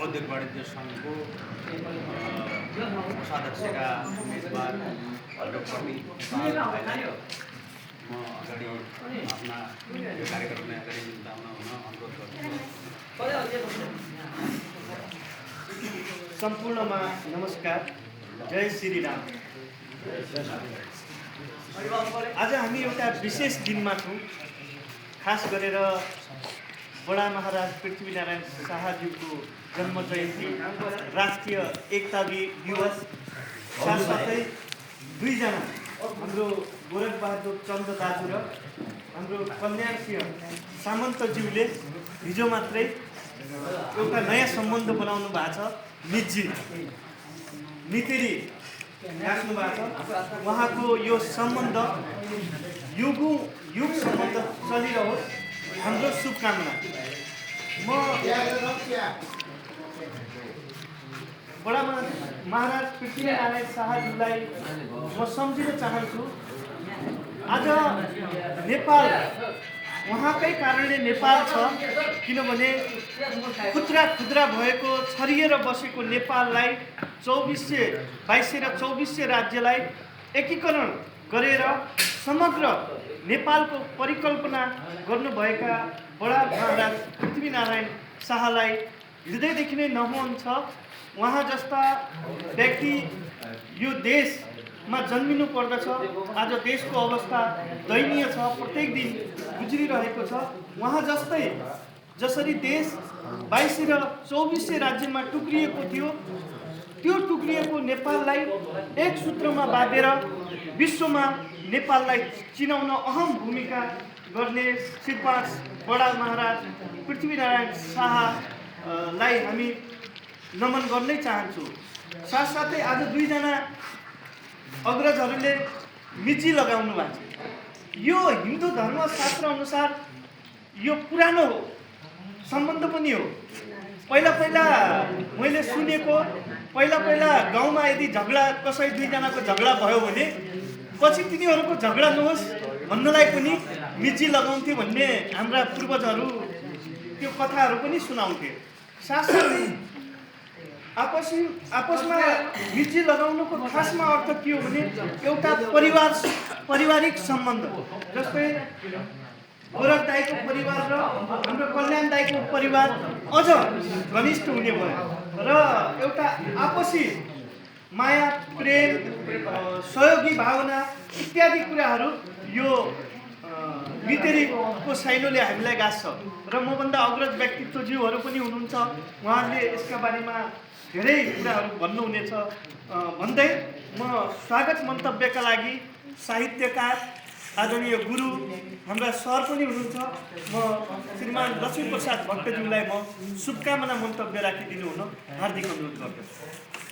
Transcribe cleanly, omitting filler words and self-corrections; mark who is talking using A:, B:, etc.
A: औद्योगिक वाणिज्य संघको कोषाध्यक्षका उम्मेदवार डाक्टर नेपाल म अगाडि आफ्ना यो कार्यक्रमलाई अगाडि निम्ताउन अनुरोध गर्छु।
B: सम्पूर्णमा नमस्कार, जय श्री राम। आज हामी एउटा विशेष दिनमा छौँ। खास गरेर बडा महाराज पृथ्वीनारायण शाहज्यूको जन्म जयन्ती, राष्ट्रिय एकता दिवस, साथसाथै दुईजना हाम्रो गोरखबहादुर चन्द दाजु र हाम्रो कल्याण सिंह सामन्तज्यूले हिजो मात्रै एउटा नयाँ सम्बन्ध बनाउनु भएको छ। मितेरी राख्नु भएको छ। उहाँको यो सम्बन्ध युग सम्बन्ध चलिरहोस्, हाम्रो शुभकामना। बडा महाराज पृथ्वीनारायण शाहज्यूलाई म सम्झिन चाहन्छु। आज नेपाल उहाँकै कारणले नेपाल छ, किनभने खुद्रा भएको छरिएर बसेको नेपाललाई 2200 र 2400 राज्यलाई एकीकरण गरेर समग्र नेपालको परिकल्पना गर्नुभएका बडा महाराज पृथ्वीनारायण शाहलाई हृदयदेखि नै नमन छ। उहाँ जस्ता व्यक्ति यो देशमा जन्मिनु पर्दछ। आज देशको अवस्था दयनीय छ, प्रत्येक दिन गुज्रिरहेको छ। उहाँ जस्तै जसरी देश 2200 र 2400 राज्यमा टुक्रिएको थियो, त्यो टुक्रिएको नेपाललाई एक सूत्रमा बाँधेर विश्वमा नेपाललाई चिनाउन अहम भूमिका गर्ने श्रीपाद बडा महाराज पृथ्वीनारायण शाहलाई हामी नमन गर्नै चाहन्छु। साथसाथै आज दुईजना अग्रजहरूले मिची लगाउनु भएको छ। यो हिन्दू धर्मशास्त्र अनुसार यो पुरानो सम्बन्ध पनि हो। पहिला मैले सुनेको, पहिला गाउँमा यदि झगडा कसै दुईजनाको झगडा भयो भने पछि तिनीहरूको झगडा नहोस् भन्नलाई पनि मिची लगाउँथे भन्ने हाम्रा पूर्वजहरू त्यो कथाहरू पनि सुनाउँथे। साथसाथै आपसमा मिची लगाउनुको खासमा अर्थ के हो भने एउटा पारिवारिक सम्बन्ध। जस्तै गोरख दाईको परिवार र हाम्रो कल्याण दाईको परिवार अझ घनिष्ठ हुने भयो र एउटा आपसी माया, प्रेम, सहयोगी भावना इत्यादि कुराहरू यो मितेरीको शैलीले हामीलाई गाँच्छ। र मभन्दा अग्रज व्यक्तित्वज्यूहरू पनि हुनुहुन्छ, उहाँहरूले यसका बारेमा धेरै कुराहरू भन्नुहुनेछ। भन्दै म स्वागत मन्तव्यका लागि साहित्यकार आदरणीय गुरु हाम्रा सर पनि हुनुहुन्छ, म श्रीमान लक्ष्मीप्रसाद भट्टज्यूलाई म शुभकामना मन्तव्य राखिदिनु हुन हार्दिक अनुरोध गर्दछु।